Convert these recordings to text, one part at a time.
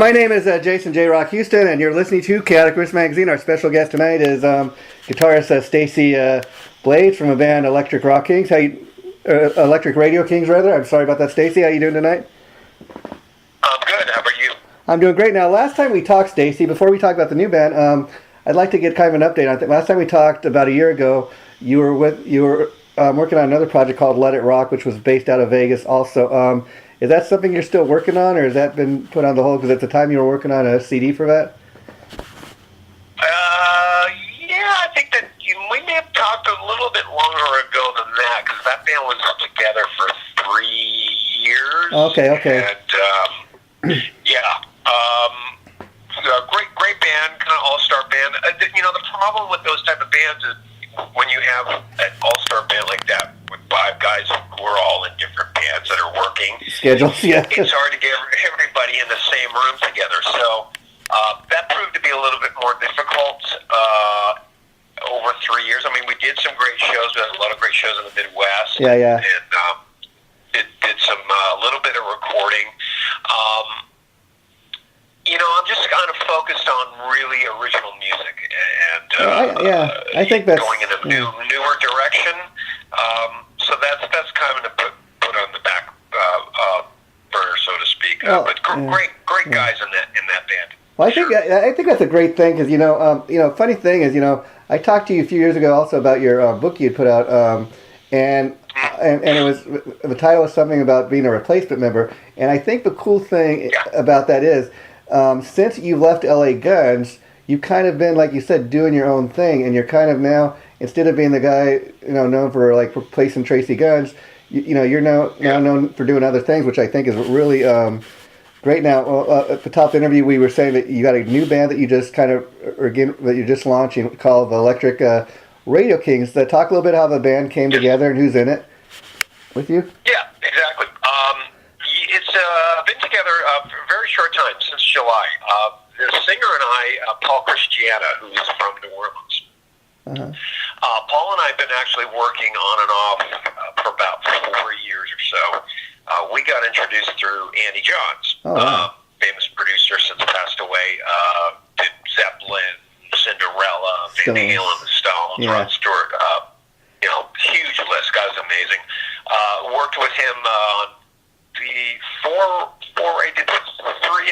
my name is Jason JROCK Houston, and you're listening to Guitarist Magazine. Our special guest tonight is guitarist Stacey Blades from the band Electric Rock Kings. Electric Radio Kings, rather. I'm sorry about that, Stacey. How you doing tonight? I'm good. How about you? I'm doing great. Now, last time we talked, Stacey, before we talk about the new band, I'd like to get kind of an update on it. Last time we talked about a year ago, you were working on another project called Let It Rock, which was based out of Vegas also. Is that something you're still working on, or has that been put on the hold? Because at the time you were working on a CD for that? Yeah, I think that we may have talked a little bit longer ago than that, because that band was together for 3 years. Okay. And, great band, kind of all-star band. The problem with those type of bands is when you have an all-star band like that with 5 guys who are all in different bands that are working schedules, yeah, it's hard to get everybody in the same room together. So that proved to be a little bit more difficult over 3 years. I mean, we did some great shows. We had a lot of great shows in the Midwest. Yeah. And did some little bit of recording. I'm just kind of focused on really original music, and I think that's going in a newer direction. So that's kind of put on the back burner, so to speak. But great guys in that band. Well, I think that's a great thing, because funny thing is, I talked to you a few years ago also about your book you'd put out, and it was, the title was something about being a replacement member. And I think the cool thing about that is, since you left LA Guns, you've kind of been, like you said, doing your own thing, and you're kind of now, instead of being the guy known for like replacing Tracy Guns, you're now known for doing other things, which I think is really great. Now, at the top interview, we were saying that you got a new band that you just that you're just launching called the Electric Radio Kings. Talk a little bit how the band came together and who's in it with you. Yeah, exactly. It's been together a very short time, since July. The singer and I, Paul Christiana, who's from New Orleans. Uh-huh. Paul and I have been actually working on and off for about 4 years or so. We got introduced through Andy Johns, famous producer since passed away. Did Zeppelin, Cinderella, Van Halen, the Stones, Rod Stewart. Huge list. Guy's amazing. Worked with him on I did 3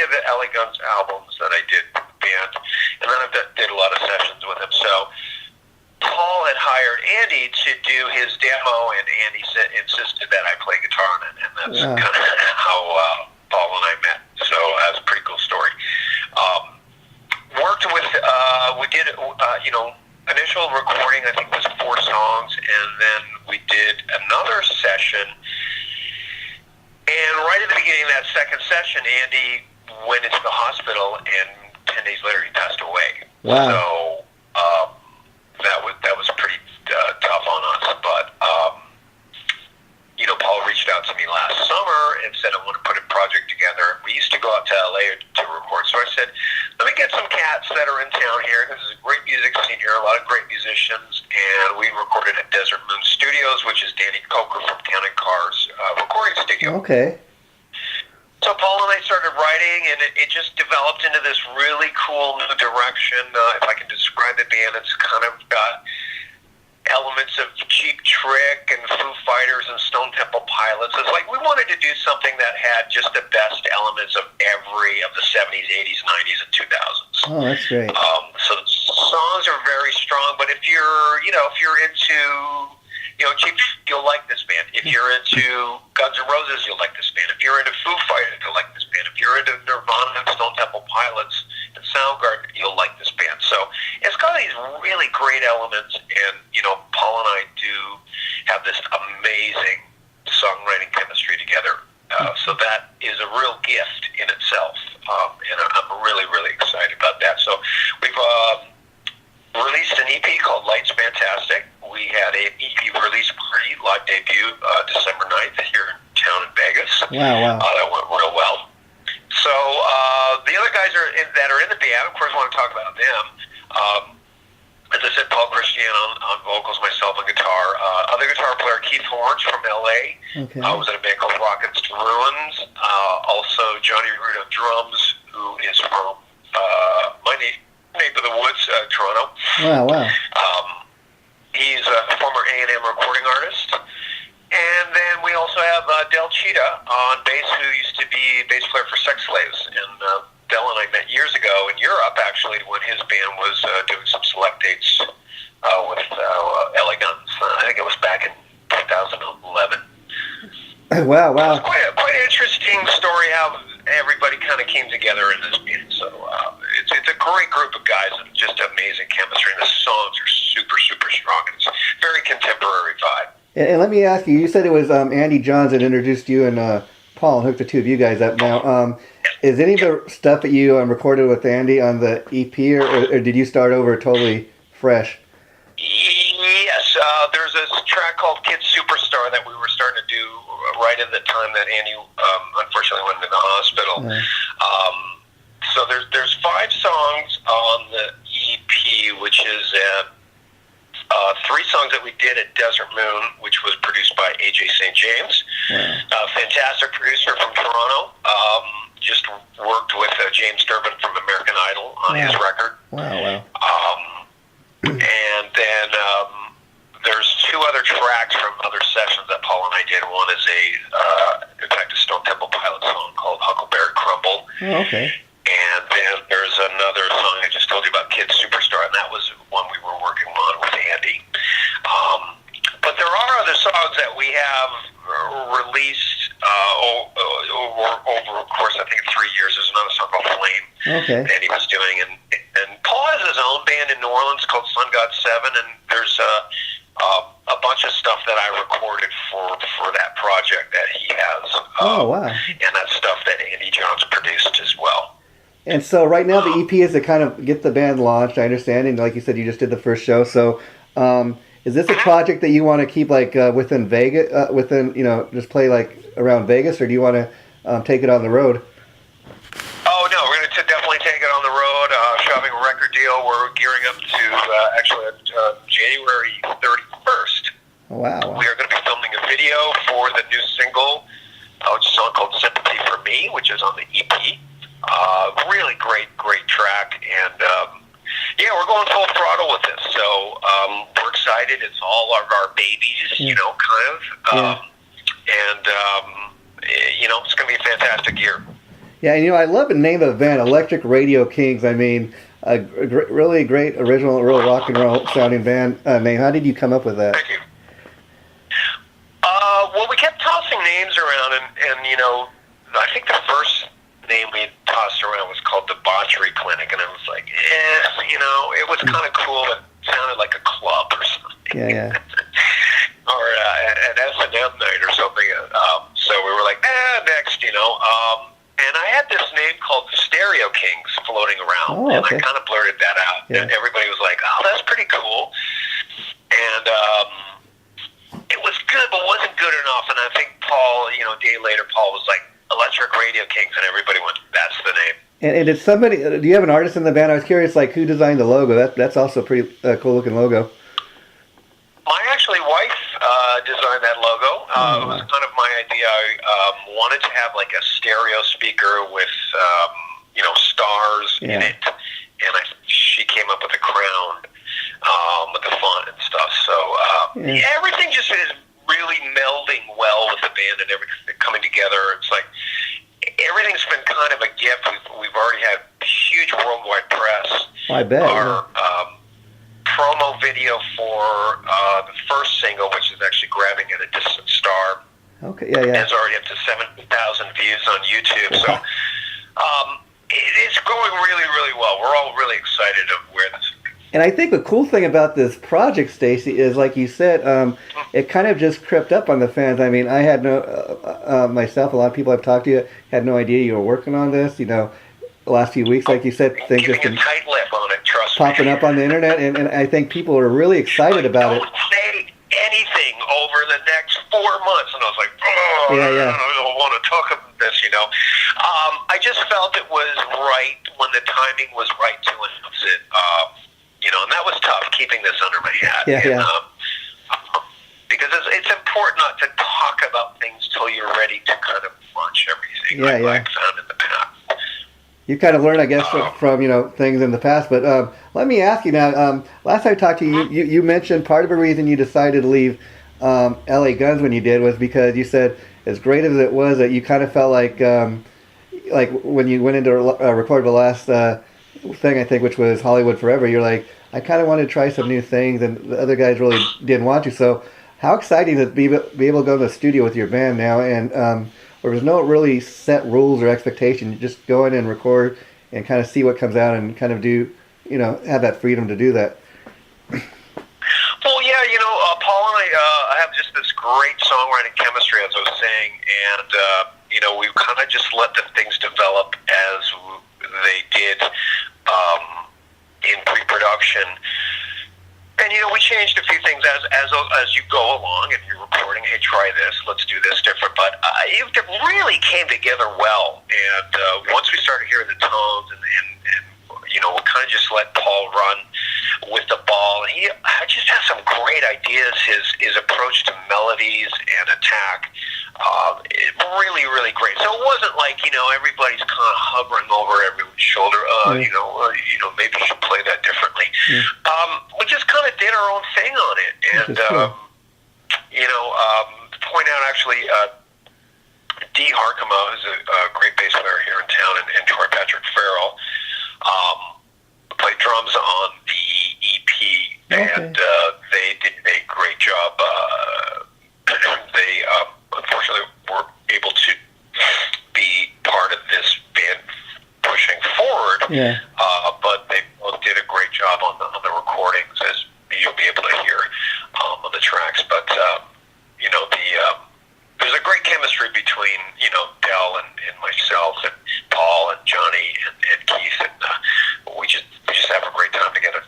of the LA Guns albums that I did with the band, and then I did a lot of sessions with him. So Paul had hired Andy to do his demo, and Andy insisted that I play guitar on it, and that's kind of how Paul and I met. So that's a pretty cool story. Worked with, we did, initial recording, I think was 4 songs, and then we did another session. And right at the beginning of that second session, Andy went into the hospital, and 10 days later he passed away. Wow. So that was pretty tough on us. But Paul reached out to me last summer and said, I want to put a project together. We used to go out to LA to record, so I said, let me get some cats that are in town here. This is a great music scene here, a lot of great musicians, and we recorded at Desert Moon Studios, which is Danny Coker from Counting Cars recording studio. Okay. So Paul and I started writing, and it just developed into this really cool new direction. If I can describe the band, it's kind of got elements of Cheap Trick and Foo Fighters and Stone Temple Pilots. It's like we wanted to do something that had just the best elements of every of the 70s, 80s, 90s, and 2000s. Oh, that's great. So the songs are very strong, but if you're into Cheap Trick, you'll like this band. If you're into Guns N' Roses, you'll like this band. If you're into Foo Fighters, you'll like this band. If you're into Nirvana and Stone Temple Pilots and Soundgarden, you'll like this band. So it's got these really great elements, and Paul and I do have this amazing songwriting chemistry together. So that is a real gift in itself, and I'm really, really excited about that. So we've released an EP called Lights Fantastic. We had an EP release party, live debut, December 9th here in town in Vegas. Wow. That went real well. So the other guys that are in the band, of course, I want to talk about them. As I said, Paul Christian on vocals, myself on guitar. Other guitar player Keith Horns from LA. Okay. Was in a band called Rockets to Ruins. Also Johnny Root on drums, who is from my neck of the woods, Toronto. Wow. He's a former A&M recording artist. And then we also have Del Cheetah on bass, who used to be bass player for Sex Slaves. And Del and I met years ago in Europe, actually, when his band was doing some select dates with LA Guns. I think it was back in 2011. Wow. It's quite an interesting story how everybody kind of came together in this band. So it's a great group of guys and just amazing chemistry. And the songs are super, super strong. And it's a very contemporary vibe. And let me ask you, you said it was Andy Johns that introduced you and Paul and hooked the two of you guys up. Now, is any of the stuff that you recorded with Andy on the EP, or did you start over totally fresh? Yes, there's this track called Kid Superstar that we were starting to do right at the time that Andy unfortunately went into the hospital. So there's 5 songs on the EP, which is 3 songs that we did at Desert Moon, which was produced by AJ St. James. Fantastic producer from Toronto. Just worked with James Durbin from American Idol on his record. Wow. And then there's 2 other tracks from other sessions that Paul and I did. One is in fact, a Stone Temple Pilots song called Huckleberry Crumble. Oh, okay. And then there's another song I just told you about, Kid Superstar, and that was one we were working on with Andy. But there are other songs that we have released over of course, I think 3 years. There's another song called Flame that he was doing. And Paul has his own band in New Orleans called Sun God 7, and there's a bunch of stuff that I recorded for that project that he has. And that's stuff that Andy Johns produced as well. And so right now the EP is to kind of get the band launched, I understand, and like you said, you just did the first show. So is this a project that you want to keep like within Vegas, just play like around Vegas, or do you want to take it on the road? Oh, no, we're going to definitely take it on the road. Shopping a record deal. We're gearing up to actually January 31st. Wow. We are going to be filming a video for the new single, which is a song called Sympathy for Me, which is on the EP. Really great track, and we're going full throttle with this. So we're excited. It's all of our babies, kind of, and it's going to be a fantastic year. Yeah, and I love the name of the band, Electric Radio Kings. I mean, a really great original, real rock and roll sounding band name. How did you come up with that? Thank you. Well, we kept tossing names around, and I think the first name we had tossed around was called Debauchery Clinic, and I was like, it was kind of cool. It sounded like a club or something. Yeah. Or an S&M night or something. So we were like, next, and I had this name called the Stereo Kings floating around, and I kind of blurted that out, and everybody was like, oh, that's pretty cool. And it was good, but wasn't good enough, and I think Paul, a day later, Paul was like, Electric Radio Kings, and everybody went, that's the name. And did somebody, do you have an artist in the band? I was curious, like, who designed the logo? That's also a pretty cool-looking logo. My wife designed that logo. It was kind of my idea. I wanted to have like a stereo speaker with stars in it, and she came up with a crown with the font and stuff. So everything just is really melding well with the band and everything coming together. It's like everything's been kind of a gift. We've already had huge worldwide press. I bet. Our promo video for the first single, which is actually Grabbing at a Distant Star, is already up to 70,000 views on YouTube. So it's going really, really well. We're all really excited of where this is. And I think the cool thing about this project, Stacey, is like you said, it kind of just crept up on the fans. I mean, I had myself, a lot of people I've talked to had no idea you were working on this. The last few weeks, like you said, things just been tight lip on it, trust popping me. up on the internet, and I think people are really excited about it. Don't say anything over the next 4 months, and I was like, I don't want to talk about this, I just felt it was right when the timing was right to announce it, and that was tough, keeping this under my hat. Because it's important not to talk about things till you're ready to kind of launch everything, like I found in the past. you kind of learn, I guess, from things in the past. But let me ask you now. Last time I talked to you, you mentioned part of the reason you decided to leave L.A. Guns when you did was because you said, as great as it was, that you kind of felt like when you went into record the last thing, I think, which was Hollywood Forever. You're like, I kind of wanted to try some new things, and the other guys really didn't want to. So, how exciting to be able to go to the studio with your band now, and where there's no really set rules or expectation. You just go in and record and kind of see what comes out, and kind of do, have that freedom to do that. Well, yeah, Paul and I have just this great songwriting chemistry, as I was saying, and we kind of just let the things develop as they did in pre-production. And we changed a few things as you go along, and you're recording. Hey, try this. Let's do this different. But it really came together well. And once we started hearing the tones, and we kind of just let Paul run with the ball. And he just has some great ideas. His approach to melodies and attack, really, really great. So it wasn't like everybody's kind of hovering over everyone's shoulder. Maybe you should play that differently. We just kind of did our own thing on it, and point out actually, Dee Harkema, who's a great bass player here in town, and Troy Patrick Farrell, played drums on the EP, and they did a great job. They unfortunately weren't able to be part of this band pushing forward. But they both did a great job on the recordings, as you'll be able to hear on the tracks. But there's a great chemistry between Del and myself and Paul and Johnny and Keith, and we just have a great time together.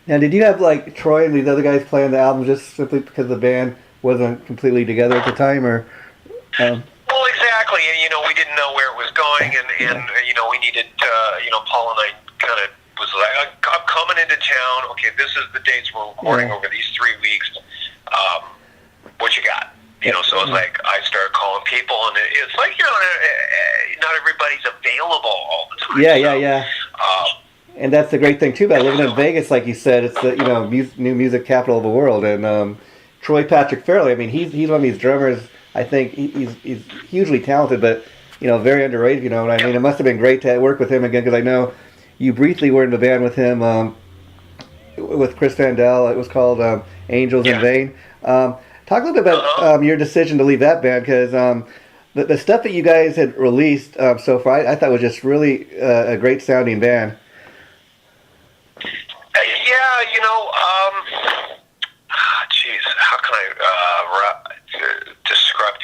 Now, did you have like Troy and these other guys playing the album just simply because the band wasn't completely together at the time, or? Well, exactly. We didn't know where it was going, and we needed, Paul and I kind of was like, I'm coming into town. Okay, this is the dates we're recording over these 3 weeks. What you got? So it's like I started calling people, and it's like not everybody's available all the time. Yeah. And that's the great thing too about living in Vegas, like you said. It's the new music capital of the world, and Troy Patrick Farrell. I mean, he's one of these drummers. I think he's hugely talented, but very underrated. You know what I mean? It must have been great to work with him again, because I know you briefly were in the band with him with Chris Vandell. It was called Angels in Vain. Talk a little bit about your decision to leave that band, because the stuff that you guys had released so far, I thought was just really a great sounding band. How can I describe?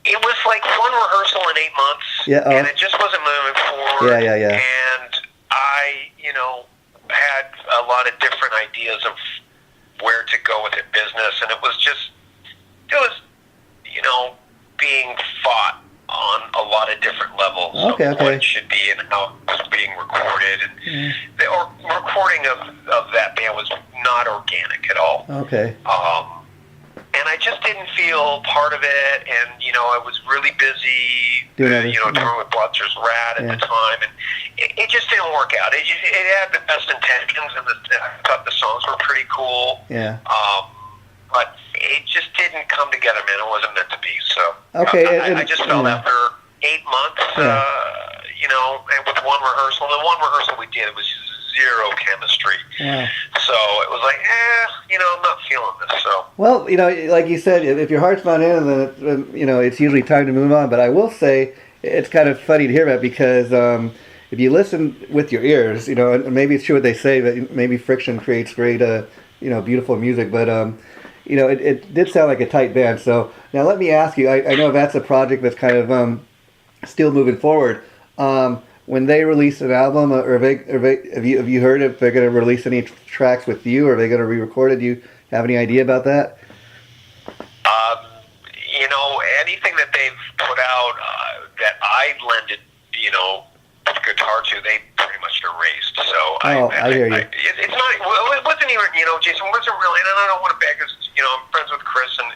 It was like one rehearsal in 8 months, and it just wasn't moving forward. Yeah. And I, had a lot of different ideas of where to go with the business, and it was being fought on a lot of different levels of what it should be and how it was being recorded. And the recording of that band was not organic at all. And I just didn't feel part of it, and I was really busy, touring with Bloodthirst Rat at the time, and it just didn't work out. It had the best intentions, and I thought the songs were pretty cool. But it just didn't come together, man. It wasn't meant to be. So I just felt after 8 months, and with one rehearsal, the one rehearsal we did, it was zero chemistry. So it was like, I'm not feeling this. So well, like you said, if your heart's not in, then it's usually time to move on. But I will say, it's kind of funny to hear that, because if you listen with your ears, and maybe it's true what they say, that maybe friction creates great, beautiful music. But it did sound like a tight band. So now let me ask you, I know that's a project that's kind of still moving forward. When they release an album, have you heard if they're going to release any tracks with you, or are they going to re-record it? Do you have any idea about that? Anything that they've put out that I lended, guitar to, they pretty much erased. So I hear you. It's not. It wasn't even. Jason wasn't really. And I don't want to beg us. I'm friends with Chris and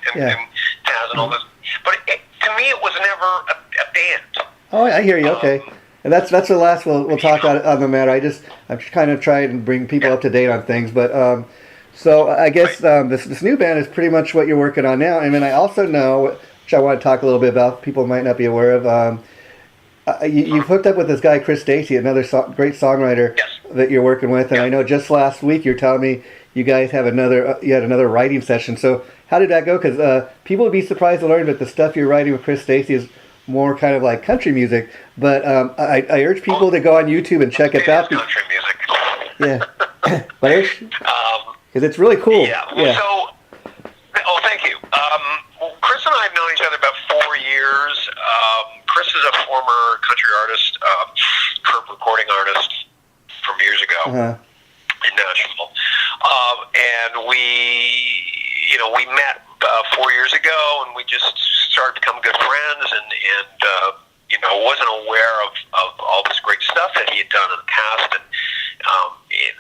Taz and all this. But to me, it was never a band. Oh, I hear you. Okay. And that's the last we'll talk on the matter. I'm just kind of trying to bring people up to date on things. But so I guess this new band is pretty much what you're working on now. And then I also know, which I want to talk a little bit about, people might not be aware of. You've hooked up with this guy Chris Stacey, another great songwriter that you're working with. And I know just last week you're telling me you guys have you had another writing session. So how did that go? Because people would be surprised to learn that the stuff you're writing with Chris Stacey is more kind of like country music, but I urge people to go on YouTube and check it out. Country music. Yeah, but because it's really cool. Yeah. So, thank you. Chris and I have known each other about 4 years. Chris is a former country artist, curb recording artist from years ago in Nashville, and we met 4 years ago, and we just started to become good friends, and wasn't aware of all this great stuff that he had done in the past, and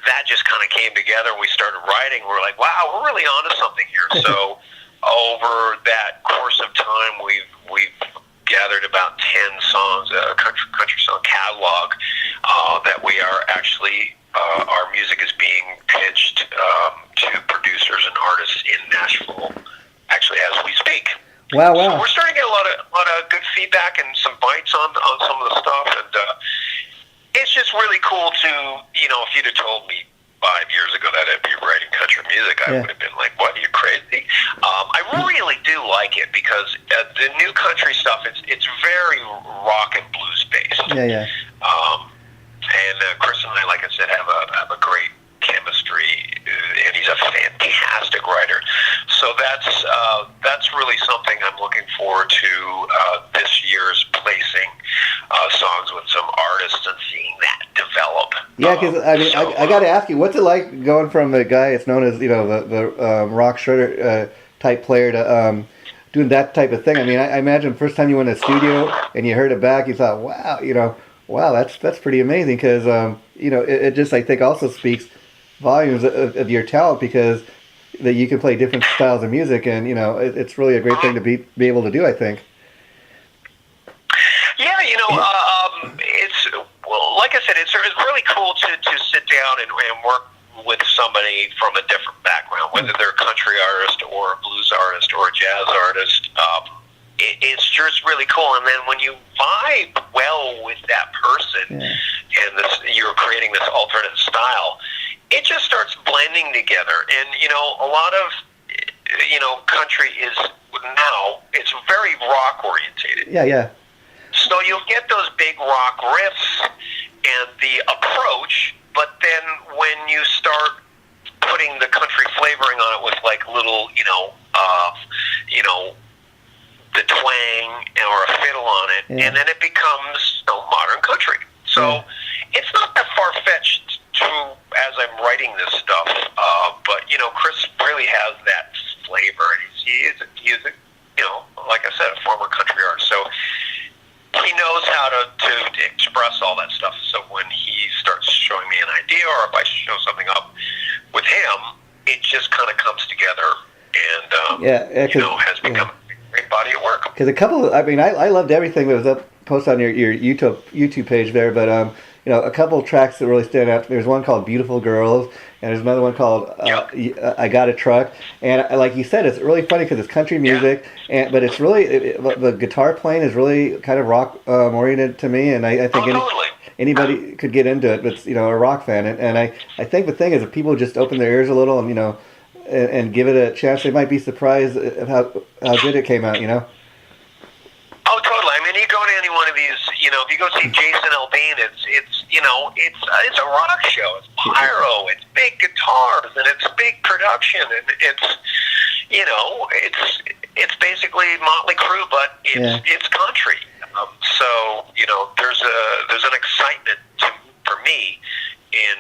that just kind of came together, and we started writing. We're like, wow, we're really onto something here. So over that course of time, we've gathered about 10 songs, a country song catalog that we are actually our music is being pitched to producers and artists in Nashville, actually as we speak. Wow! So we're starting to get a lot of good feedback and some bites on some of the stuff, and it's just really cool to if you'd have told me 5 years ago that I'd be writing country music, I would have been like, "What? Are you crazy?" I really do like it because the new country stuff it's very rock and blues based. Yeah. And Chris and I, like I said, have a great chemistry, and he's a fantastic writer. So that's really something I'm looking forward to this year's placing songs with some artists and seeing that develop. Yeah, because I got to ask you, what's it like going from a guy that's known as the rock shredder type player to doing that type of thing? I mean, I imagine the first time you went to the studio and you heard it back, you thought, wow, that's pretty amazing, because it just, I think, also speaks volumes of your talent, because that you can play different styles of music, and it's really a great thing to be able to do, I think. Yeah, it's like I said, it's really cool to sit down and work with somebody from a different background, whether they're a country artist or a blues artist or a jazz artist. It's just really cool, and then when you vibe well with that person, and you're creating this alternate style, it just starts blending together. And a lot of country is now it's very rock orientated. Yeah. So you'll get those big rock riffs and the approach, but then when you start putting the country flavoring on it with like little the twang or a fiddle on it, and then it becomes modern country. So it's not that far-fetched as I'm writing this stuff, but Chris really has that flavor, and he is like I said, a former country artist, so he knows how to express all that stuff. So when he starts showing me an idea, or if I show something up with him, it just kind of comes together, and has become a great body of work. Because I loved everything that was up posted on your YouTube page there, but a couple of tracks that really stand out. There's one called "Beautiful Girls," and there's another one called "I Got a Truck." And like you said, it's really funny because it's country music, but it's really the guitar playing is really kind of rock oriented to me, and I think anybody could get into it that's a rock fan. And I think the thing is, if people just open their ears a little and give it a chance, they might be surprised at how good it came out. Oh, totally. I mean, you go to any one of these, if you go see Jason Aldean, it's a rock show. It's pyro, it's big guitars, and it's big production, and it's basically Motley Crue, but it's country. So there's an excitement for me in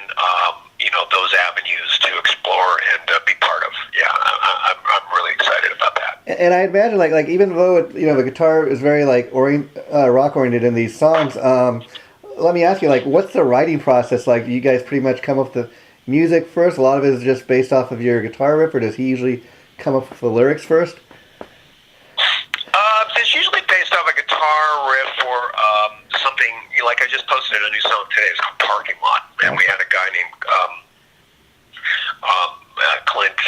those avenues to explore and be part of. Yeah, I'm really excited about that. And I imagine like even though the guitar is very like rock oriented in these songs, let me ask you, like, what's the writing process like? Do you guys pretty much come up with the music first? A lot of it is just based off of your guitar riff, or does he usually come up with the lyrics first? It's usually based off a guitar riff or something like I just posted a new song today. It's called Parking Lot, and we had a guy named Clint.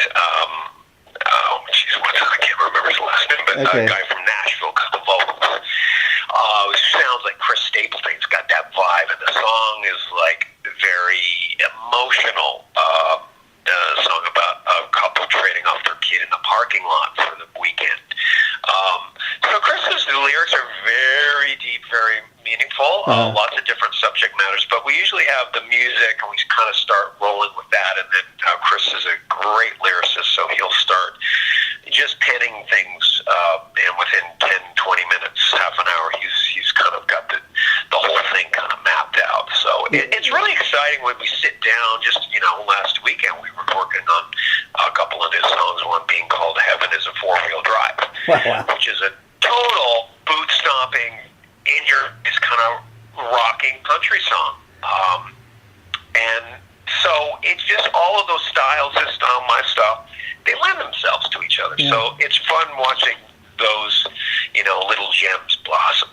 I can't remember his last name, but a guy from Nashville, cut the vocals. It sounds like Chris Stapleton. It's got that vibe, and the song is like very emotional. Song about a couple trading off their kid in the parking lot for the weekend. So Chris's lyrics are very deep, very meaningful, lots of different subject matters, but we usually have the music and we kind of start rolling with that, and then Chris is a great lyricist, so he'll start just penning things, and within 10, 20 minutes, half an hour, he's kind of got the whole thing kind of mapped out. So it's really exciting when we sit down. Just, last weekend we were working on a couple of new songs, one being called Heaven is a Four-Wheel Drive, which is a total boot-stomping, this kind of rocking country song. And so it's just all of those styles, this style, my style, they lend themselves to each other. Yeah. So it's fun watching those, little gems blossom.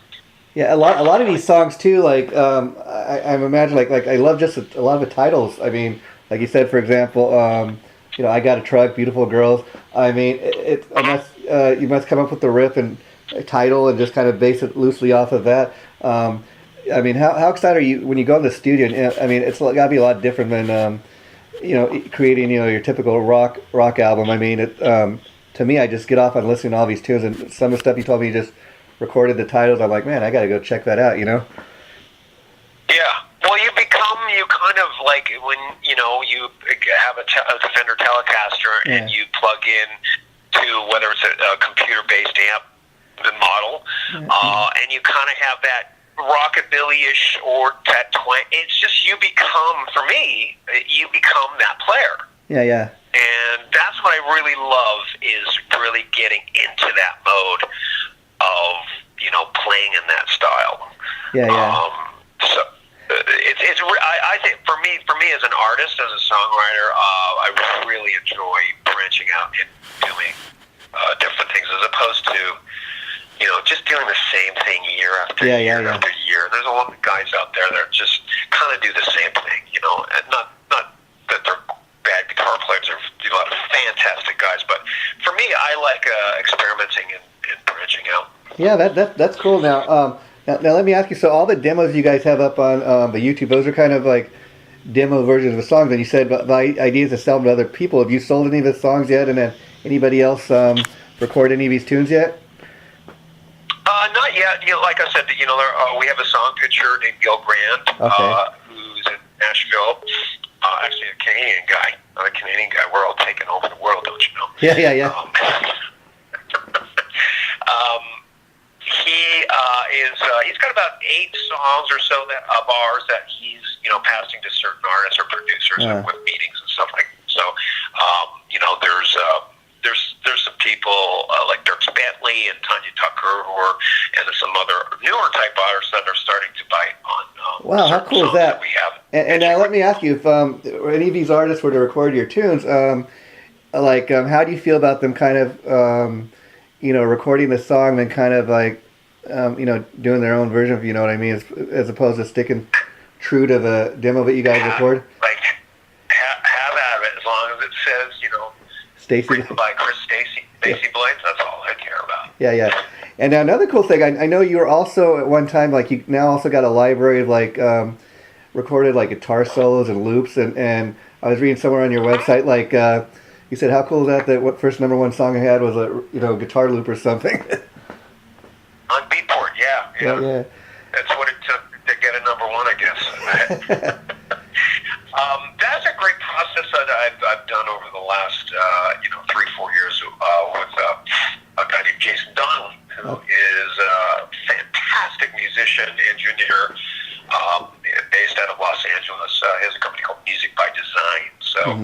Yeah, a lot of these songs too. Like I'm imagining, like I love just a lot of the titles. I mean, like you said, for example, I Got a Truck, Beautiful Girls. I mean, you must come up with the riff and a title and just kind of base it loosely off of that. I mean, how excited are you when you go in the studio? And, I mean, it's got to be a lot different than creating your typical rock album. I mean, to me, I just get off on listening to all these tunes, and some of the stuff you told me you just recorded the titles. I'm like, man, I got to go check that out. Yeah. Well, you kind of like when you have a Fender Telecaster and you plug in to whether it's a computer-based amp model, and you kind of have that rockabilly-ish or that twang. It's just you become that player. Yeah. And that's what I really love, is really getting into that mode of playing in that style. Yeah. So I think for me as an artist, as a songwriter, I really enjoy branching out and doing different things as opposed to just doing the same thing year after year after year. There's a lot of guys out there that just kind of do the same thing, and not that they're bad guitar players. There's a lot of fantastic guys, but for me, I like experimenting and branching out. Yeah, that's cool. Now let me ask you. So all the demos you guys have up on the YouTube, those are kind of like demo versions of the songs. And you said the idea is to sell them to other people. Have you sold any of the songs yet? And then anybody else record any of these tunes yet? Not yet. Like I said, we have a song pitcher named Gil Grant, who's in Nashville. Actually, a Canadian guy. Not a Canadian guy. We're all taking over the world, don't you know? Yeah. He's got about 8 songs or so of ours that he's passing to certain artists or producers with meetings and stuff like that. So there's some people like Dirk Bentley and Tanya Tucker and some other newer type artists that are starting to bite on. Wow, how cool is that? We have. And now let me ask you, if any of these artists were to record your tunes, how do you feel about them kind of recording the song and kind of like doing their own version, if you know what I mean, as opposed to sticking true to the demo that you guys record? Like, have at it, as long as it says, Stacey. Written by Stacey Blades, that's all I care about. Yeah. And now another cool thing, I know you were also at one time, like you now also got a library of like recorded like guitar solos and loops, and I was reading somewhere on your website, like you said, how cool is that what first #1 song I had was a guitar loop or something? On Beatport, yeah. That's what it took to get a #1, I guess. That's a great process that I've done over the last 3-4 years with a guy named Jason Donnelly, who is a fantastic musician, engineer, based out of Los Angeles. He has a company called Music by Design. So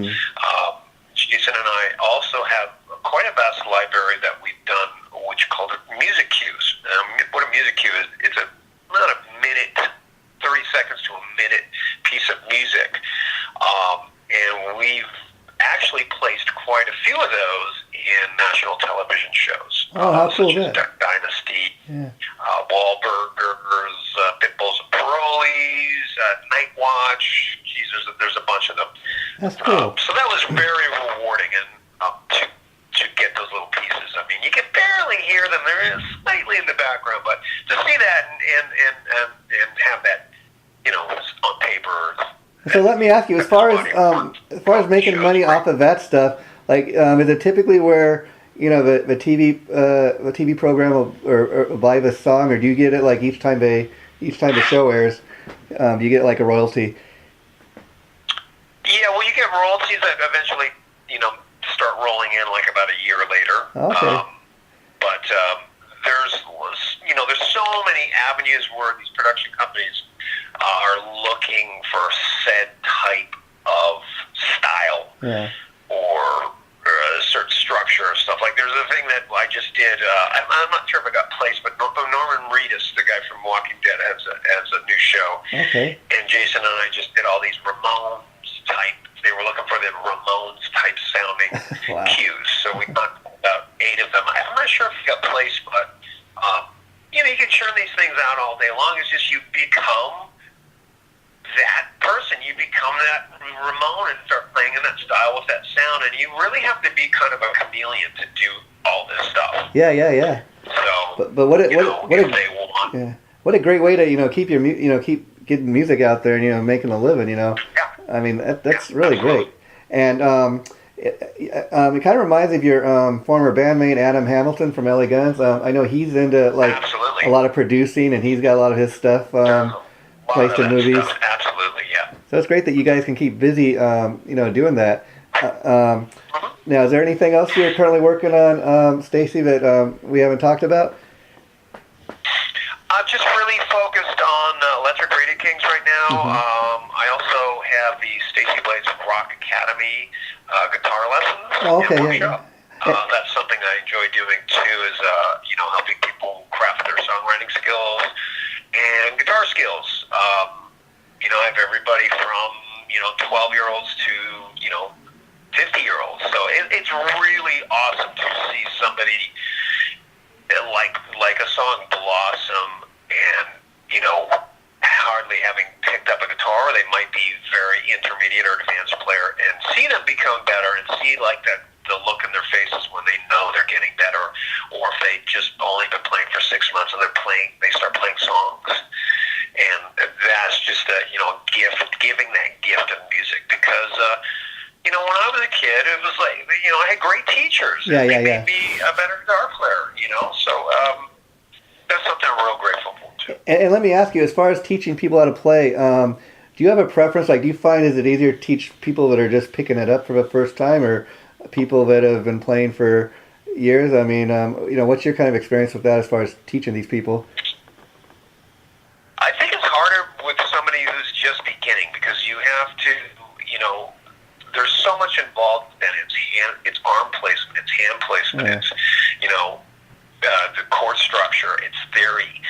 Jason and I also have quite a vast library that we've done, which is called music cues. What a music cue is, it's not a minute, 30 seconds to a minute piece of music. And we've actually placed quite a few of those in national television shows. Oh, how cool is that? Dynasty, Wahlburgers, Pitbulls and Pearls, Boys, Night Watch. Geez, there's a bunch of them. That's cool. So that was very rewarding, and to get those little pieces. I mean, you can barely hear them; they're slightly in the background, but to see that and have that, on paper. So let me ask you, as far as making money off of that stuff, like, is it typically where the TV program will buy the song, or do you get it like each time the show airs? Do you get like a royalty? Yeah, well, you get royalties that eventually, start rolling in like about a year later. Okay. But there's so many avenues where these production companies are looking for said type of style. Yeah. Or a certain structure or stuff. Like there's a thing that I just did. I'm not sure if it got placed, but Norman Reedus, the guy from Walking Dead, has a new show. Okay. And Jason and I just did all these Ramones type. They were looking for the Ramones type sounding Wow. cues. So we got about 8 of them. I'm not sure if it got placed, but you can churn these things out all day long. It's just you become that person. You become that Ramone and start playing in that style with that sound, and you really have to be kind of a chameleon to do all this stuff. Yeah. So, But what a great way to keep your keep getting music out there and making a living. Yeah. I mean that's really great. And it kind of reminds me of your former bandmate Adam Hamilton from LA Guns. I know he's into Absolutely. a lot of producing, and he's got a lot of his stuff placed in movies. Stuff. Absolutely, yeah. So it's great that you guys can keep busy, doing that. Now, is there anything else you're currently working on, Stacey, that we haven't talked about? I'm just really focused on Electric Radio Kings right now. I also have the Stacey Blades Rock Academy guitar lessons and workshop. That's something I enjoy doing too, is helping people craft their songwriting skills and guitar skills. I have everybody from 12-year-olds to 50-year-olds. So it's really awesome to see somebody like a song blossom, and hardly having picked up a guitar, or they might be very intermediate or advanced player, and see them become better, and see like that the look in their faces when they know they're getting better, or if they just only been playing for 6 months and they start playing songs. And that's just a gift, giving that gift of music, because when I was a kid, it was like I had great teachers. Yeah. They made me a better guitar player. So that's something I'm real grateful for too. And let me ask you, as far as teaching people how to play, do you have a preference? Like, do you find is it easier to teach people that are just picking it up for the first time, or people that have been playing for years? I mean, what's your kind of experience with that as far as teaching these people? I think it's harder with somebody who's just beginning, because you have to, there's so much involved in it. It's arm placement, it's hand placement, it's, the chord structure, it's theory,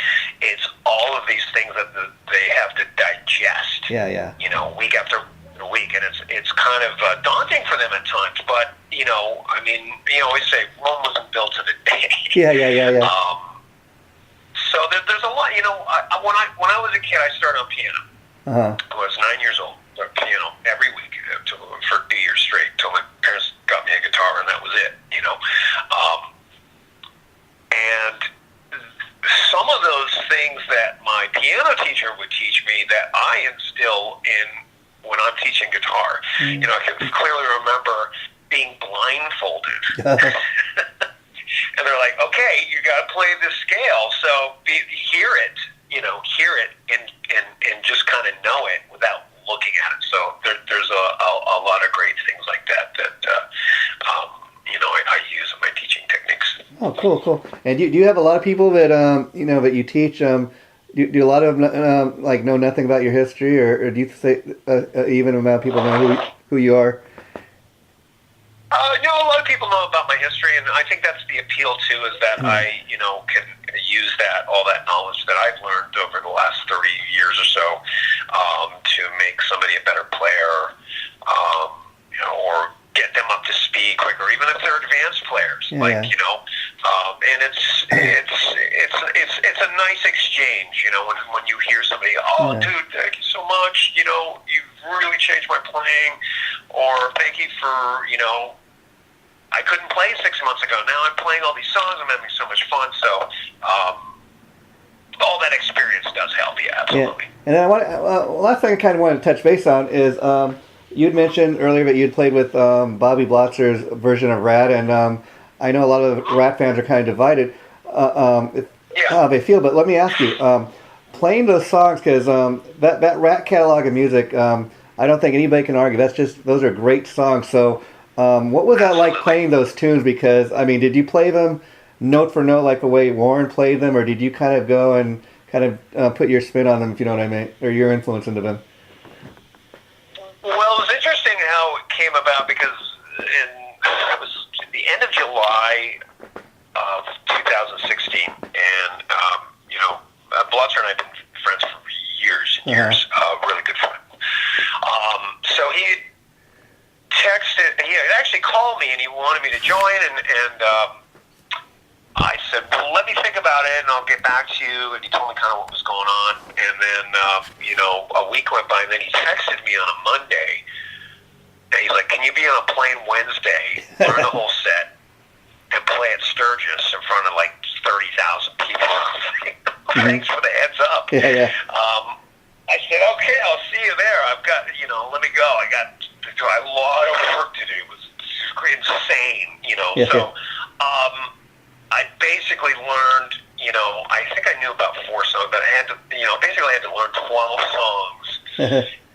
it's all of these things that they have to digest. Yeah. Week after week, and it's kind of daunting for them at times. But you always say Rome wasn't built in a day. Yeah. So there's a lot. When I was a kid, I started on piano. I was 9 years old. Learned piano every week for 2 years straight, till my parents got me a guitar, and that was it. And some of those things that my piano teacher would teach me, that I instill in when I'm teaching guitar. I can clearly remember being blindfolded. And they're like, okay, you got to play this scale, so hear it, and just kind of know it without looking at it. So there's a lot of great things like that I use in my teaching techniques. Oh, cool. And do you have a lot of people that that you teach? Do a lot of them know nothing about your history, or do you say even amount of people know who you are? A lot of people know about my history, and I think that's the appeal too, is that I can use all that knowledge that I've learned over the last 30 years or so to make somebody a better player, or get them up to speed quicker, even if they're advanced players. And it's it's a nice exchange, when you hear somebody, dude, thank you so much, you've really changed my playing, or thank you for, I couldn't play 6 months ago. Now I'm playing all these songs. I'm having so much fun. So all that experience does help. Yeah, absolutely. Yeah. And then last thing I kind of wanted to touch base on is you'd mentioned earlier that you'd played with Bobby Blotzer's version of Rat, and I know a lot of Rat fans are kind of divided how they feel. But let me ask you, playing those songs, because that Rat catalog of music, I don't think anybody can argue. Those are great songs. So. What was that like playing those tunes? Because, did you play them note for note like the way Warren played them, or did you kind of go and kind of put your spin on them, if you know what I mean, or your influence into them? Well, it was interesting how it came about, because it was the end of July of 2016, and, Blotzer and I have been friends for years and years, really good friend. So he had actually called me and he wanted me to join, and I said, well, let me think about it and I'll get back to you, and he told me kind of what was going on, and then a week went by, and then he texted me on a Monday, and he's like, can you be on a plane Wednesday, learn the whole set, and play at Sturgis in front of like 30,000 people? Thanks for the heads up. Yeah. I said, okay, I'll see you there. I've got, let me go. I got a lot of work to do. It was insane, Yeah. So I basically learned, I think I knew about 4 songs, but I had to, basically I had to learn 12 songs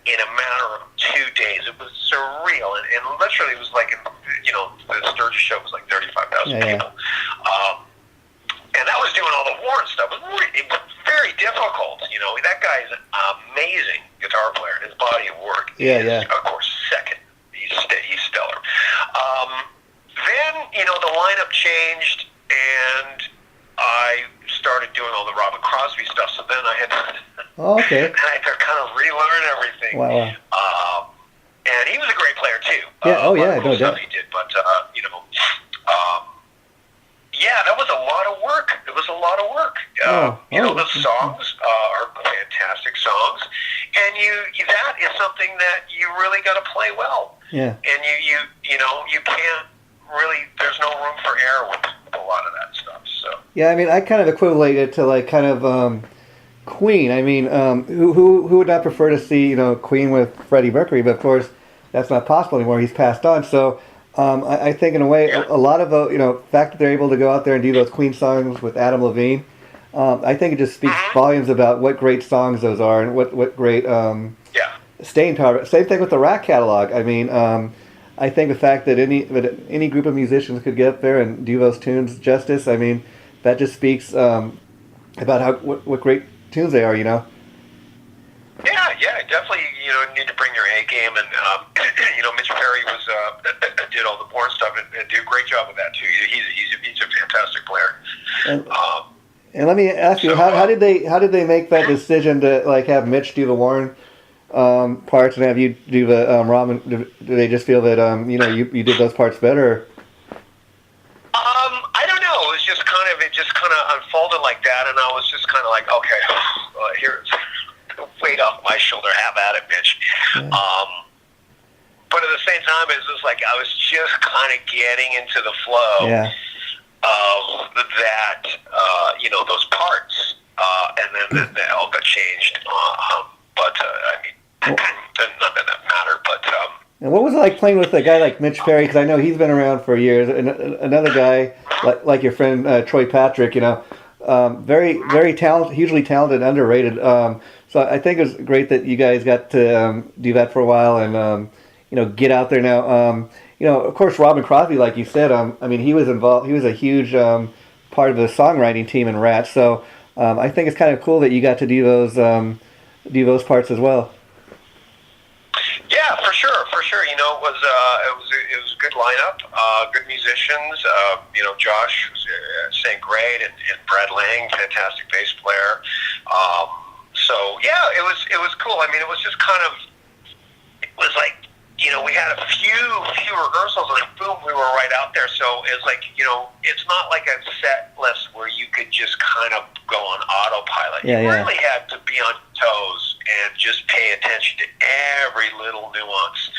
in a matter of 2 days. It was surreal. And literally it was like, the Sturgis show was like 35,000 people. And that was doing all the Warren stuff. It was very difficult. That guy's an amazing guitar player. His body of work is, of course, second. He's stellar. Then, the lineup changed, and I started doing all the Robin Crosby stuff. So then I had to, I had to kind of relearn everything. Wow. And he was a great player too. No doubt. He did, but that was a lot of work. It was a lot of work. The songs are fantastic songs, and that is something that you really got to play well. Yeah. And you can't really. There's no room for error with a lot of that stuff. So. Yeah, I kind of equivalent it to like kind of Queen. Who would not prefer to see Queen with Freddie Mercury? But of course, that's not possible anymore. He's passed on. So. I think in a way, a lot of the fact that they're able to go out there and do those Queen songs with Adam Levine, I think it just speaks volumes about what great songs those are and what great staying power. Same thing with the Rat catalog. I think the fact that any group of musicians could get up there and do those tunes justice, that just speaks about what great tunes they are. Yeah, definitely. Need to bring your A game, and Mitch Perry did all the Bourne stuff and did a great job with that too. He's a fantastic player. And let me ask you, how did they make that decision to like have Mitch do the Warren parts and have you do the Robin? Do they just feel that you did those parts better? I don't know. It just kind of unfolded like that, and I was just kind of like, okay, here's weight off my shoulder. Have at it, Mitch. Yeah. But at the same time, it was just like I was just kind of getting into the flow of that, those parts, and then they all got changed. But not that that mattered. But and what was it like playing with a guy like Mitch Perry? Because I know he's been around for years. And another guy like your friend Troy Patrick, very very talented, hugely talented, underrated. So I think it was great that you guys got to do that for a while and get out there now. Of course, Robin Crosby, like you said, he was involved. He was a huge part of the songwriting team in Rat. So I think it's kind of cool that you got to do those parts as well. Yeah, for sure. It was a good lineup, good musicians. Josh sang great, and Brad Lang, fantastic bass player. So yeah, it was cool. It was just kind of, it was like, we had a few rehearsals, and then boom, we were right out there. So it's like, it's not like a set list where you could just kind of go on autopilot. Yeah, you yeah. really had to be on your toes and just pay attention to every little nuance,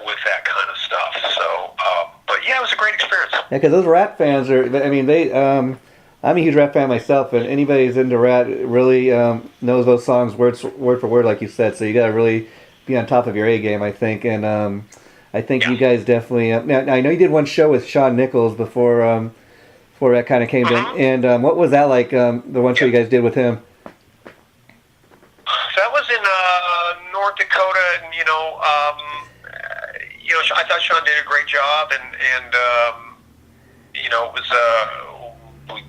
with that kind of stuff. So, but yeah, it was a great experience. Yeah, because those Rat fans are, I mean, I'm a huge Rat fan myself, and anybody who's into Rat really knows those songs word for word, like you said, so you got to really be on top of your A game, I think, and I think you guys definitely, now I know you did one show with Shawn Nichols before that kind of came in, and what was that like, the one show you guys did with him? That was in North Dakota, and I thought Sean did a great job, and it was we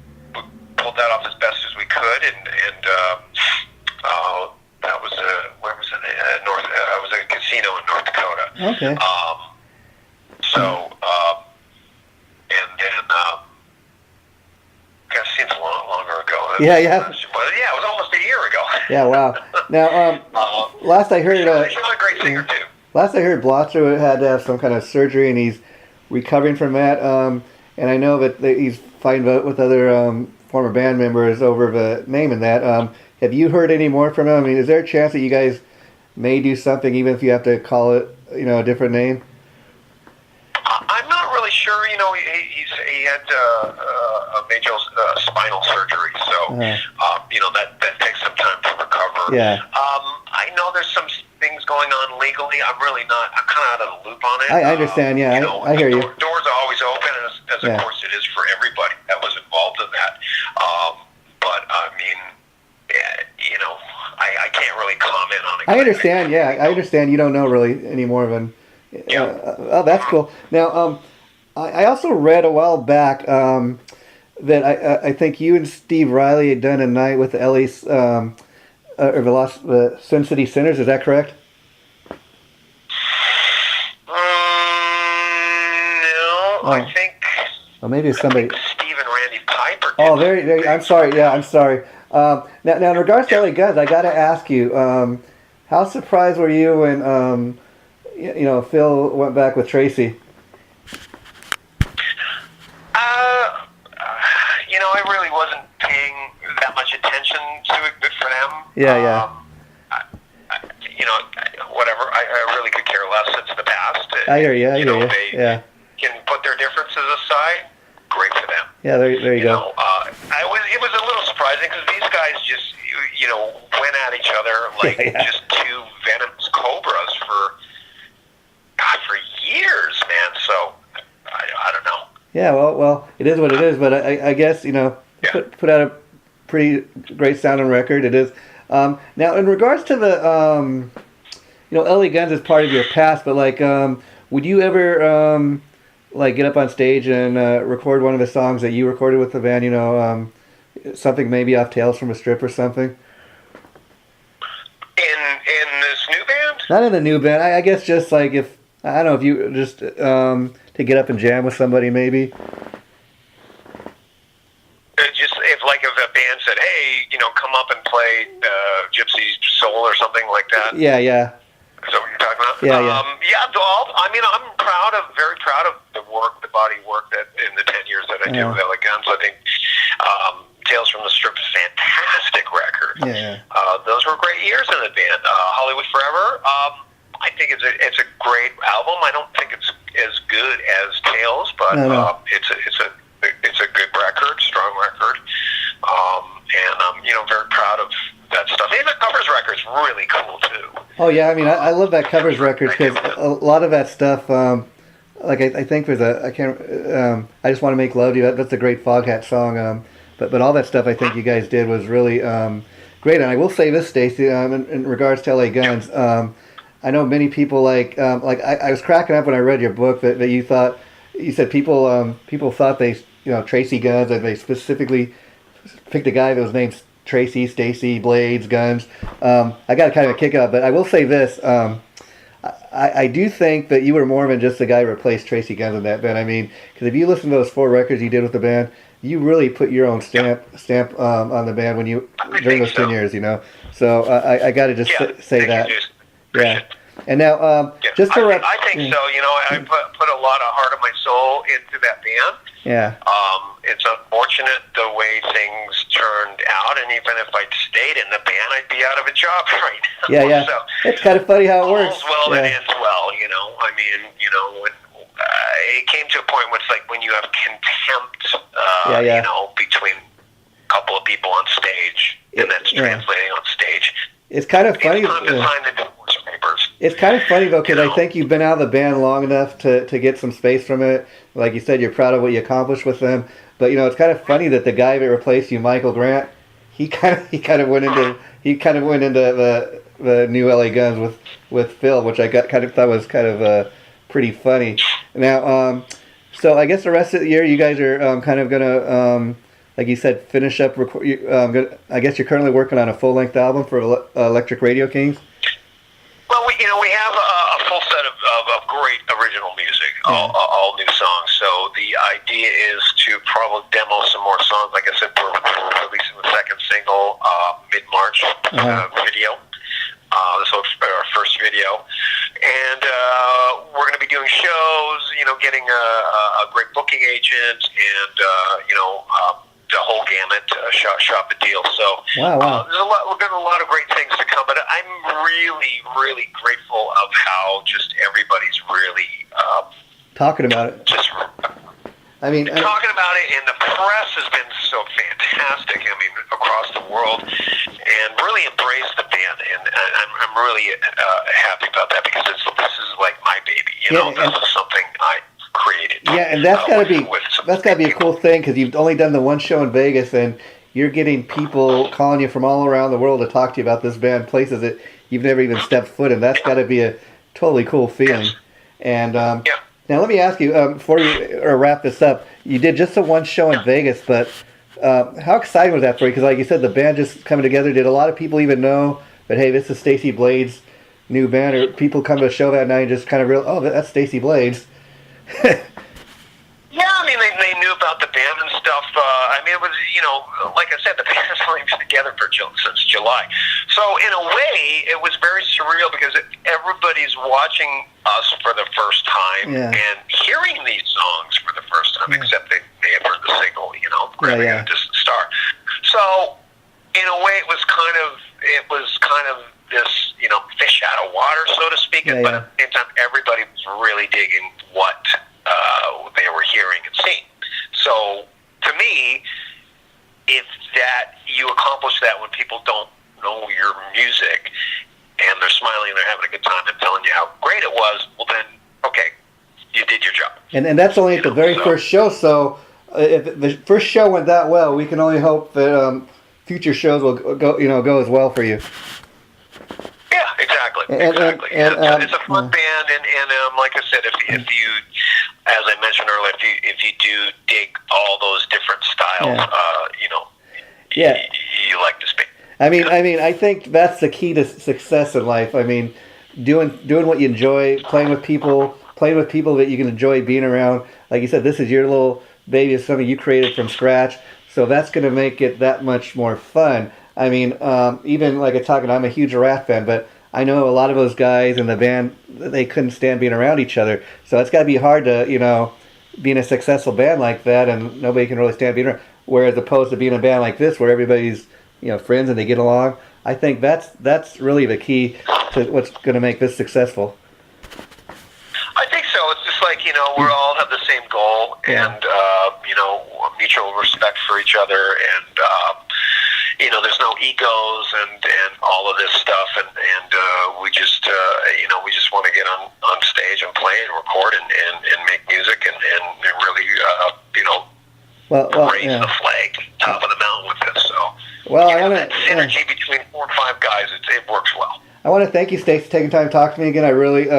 pulled that off as best as we could, and that was where was it? I was at a casino in North Dakota. Okay. And then gosh, seems a lot longer ago. Yeah, yeah. But yeah, it was almost a year ago. Yeah, wow. Now, last I heard, Sean's a great singer too. Last I heard, Blotzer had to have some kind of surgery, and he's recovering from that. And I know that he's fighting with other former band members over the name and that. Have you heard any more from him? I mean, is there a chance that you guys may do something, even if you have to call it, a different name? I'm not really sure. He had a major spinal surgery, so that takes some time to recover. Yeah. I know there's some things going on legally. I'm kind of out of the loop on it. I understand. Yeah, I hear you. Doors are always open, as of course it is for everybody that was involved in that. But I mean, I can't really comment on it. I understand. Yeah, I understand. You don't know really any more than. Oh, that's cool. Now, I also read a while back that I think you and Steve Riley had done a night with the the Sin City Sinners. Is that correct? No, I think. Well, maybe it's somebody. Steve and Randy Piper. Oh, very. I'm sorry. Yeah, I'm sorry. Now, in regards to LA Guns, I got to ask you, how surprised were you when Phil went back with Tracy? I really wasn't paying that much attention to it. Good for them. Yeah. Whatever. I really could care less. It's the past. I hear you. They can put their differences aside. Great for them. Yeah, there you go. It was a little surprising because these guys just, went at each other like just two venomous cobras for years, man. So I don't know. Yeah, well, it is what it is. But I guess put out a pretty great sounding record. It is. Now, in regards to the LA Guns is part of your past, but would you ever get up on stage and record one of the songs that you recorded with the band? Something maybe off Tales from a Strip or something. In this new band? Not in the new band. I guess just if you just to get up and jam with somebody maybe. If a band said, "Hey, come up and play Gypsy Soul" or something like that. Yeah. Is that what you're talking about? Yeah. I'm very proud of the body work that in the 10 years that I did with LA Guns. I think Tales from the Strip is a fantastic record. Yeah. Those were great years in the band. Hollywood Forever. I think it's a great album. I don't think it's as good as Tales, but no. It's a good record, strong record. And I'm very proud of that stuff. And the covers record's really cool too. Oh yeah, I mean I love that covers record because a lot of that stuff. I think there's I Just Want to Make Love to You. That's a great Foghat song. But all that stuff I think you guys did was really great. And I will say this, Stacey, in regards to LA Guns, I know many people I was cracking up when I read your book that you said people thought they Tracy Guns, and they specifically picked a guy that was named Tracy, Stacey, Blades, Guns. I got kind of a kick out, but I will say this. I do think that you were more than just the guy who replaced Tracy Guns in that band. I mean, because if you listen to those 4 records you did with the band, you really put your own stamp on the band during those 10 years, So I got to just say that. Yeah. And now, just to I think so. I put a lot of heart and my soul into that band. Yeah. it's unfortunate the way things turned out, and even if I'd stayed in the band, I'd be out of a job right now. Yeah, yeah. So, it's kind of funny how it works. All's well that ends well, you know. I mean, you know, it came to a point where it's like when you have contempt, you know, between a couple of people on stage, and that's translating on stage. It's kind of funny. It's time to sign the divorce papers. It's kind of funny, though, because I think you've been out of the band long enough to get some space from it. Like you said, you're proud of what you accomplished with them. But, you know, it's kind of funny that the guy that replaced you, Michael Grant, he kind of went into the new LA Guns with Phil, which I thought was kind of pretty funny. Now, so I guess the rest of the year you guys are kind of gonna, like you said, finish up. I guess you're currently working on a full-length album for Electric Radio Kings. Well, we have a full set of great original music, all new songs. So the idea is to probably demo some more songs. Like I said, we're releasing the second single mid-March video. So it's our first video. And we're going to be doing shows, you know, getting a great booking agent and, you know, the whole gamut, shop a deal. So we've got a lot of great things to come, but I'm really, really grateful of how just everybody's really talking about it. Talking about it, and the press has been so fantastic. I mean, across the world, and really embraced the band, and I'm really happy about that because this is like my baby. You know, this is something I created. Yeah, and that's got to be a cool thing because you've only done the one show in Vegas, and you're getting people calling you from all around the world to talk to you about this band, places that you've never even stepped foot in. That's got to be a totally cool feeling. Yes. And now let me ask you before you wrap this up. You did just the one show in Vegas, but how exciting was that for you? Because like you said, the band just coming together. Did a lot of people even know that, hey, this is Stacey Blades' new band, or people come to a show that night and just kind of realize, oh, that's Stacey Blades? Yeah, I mean, they knew about the band and stuff. I mean, it was, you know, like I said, the band has only been together since July. So in a way, it was very surreal because everybody's watching us for the first time and hearing these songs for the first time, except they may have heard the single, you know, Grabbing a Distant Star. So in a way, it was kind of this, you know, fish out of water, so to speak. But at the same time, everybody was really digging what they were hearing and seeing. So to me, it's that you accomplish that when people don't know your music and they're smiling and they're having a good time and telling you how great it was. Well, then, okay, you did your job. And that's only at the very first show. So if the first show went that well, we can only hope that future shows will go as well for you. Yeah, exactly. It's a fun band, and like I said, if you, as I mentioned earlier, if you do dig all those different styles, you know, you like this band. I mean, I think that's the key to success in life. I mean, doing what you enjoy, playing with people that you can enjoy being around. Like you said, this is your little baby. It's something you created from scratch, so that's going to make it that much more fun. I mean, even like I'm a huge Rat fan, but I know a lot of those guys in the band, they couldn't stand being around each other. So it's got to be hard to, you know, be in a successful band like that, and nobody can really stand being around. Whereas opposed to being in a band like this, where everybody's, you know, friends and they get along. I think that's really the key to what's going to make this successful. I think so. It's just like, you know, we all have the same goal, and you know, mutual respect for each other, and you know, there's no egos and all of this stuff, and we just you know, we just want to get on stage and play and record and make music and really you know, raise the flag top of the mountain with this. So that synergy between 4 or 5 guys, it works well. I want to thank you, Stacey, for taking time to talk to me again. I really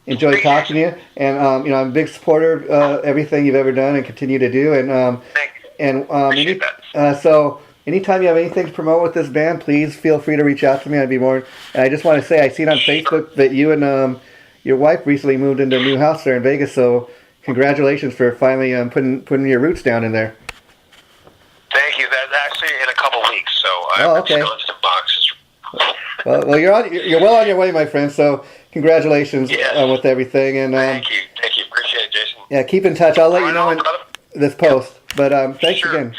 enjoyed talking to you, and you know, I'm a big supporter of everything you've ever done and continue to do. And thank you. Appreciate that. So anytime you have anything to promote with this band, please feel free to reach out to me. I'd be more. And I just want to say, I seen on Facebook that you and your wife recently moved into a new house there in Vegas. So congratulations for finally putting your roots down in there. Thank you. That's actually in a couple weeks. So I've been on some boxes. Well, you're well on your way, my friend. So congratulations with everything. And thank you. Appreciate it, Jason. Yeah, keep in touch. I'll let you know in this post. But thanks Sure. again.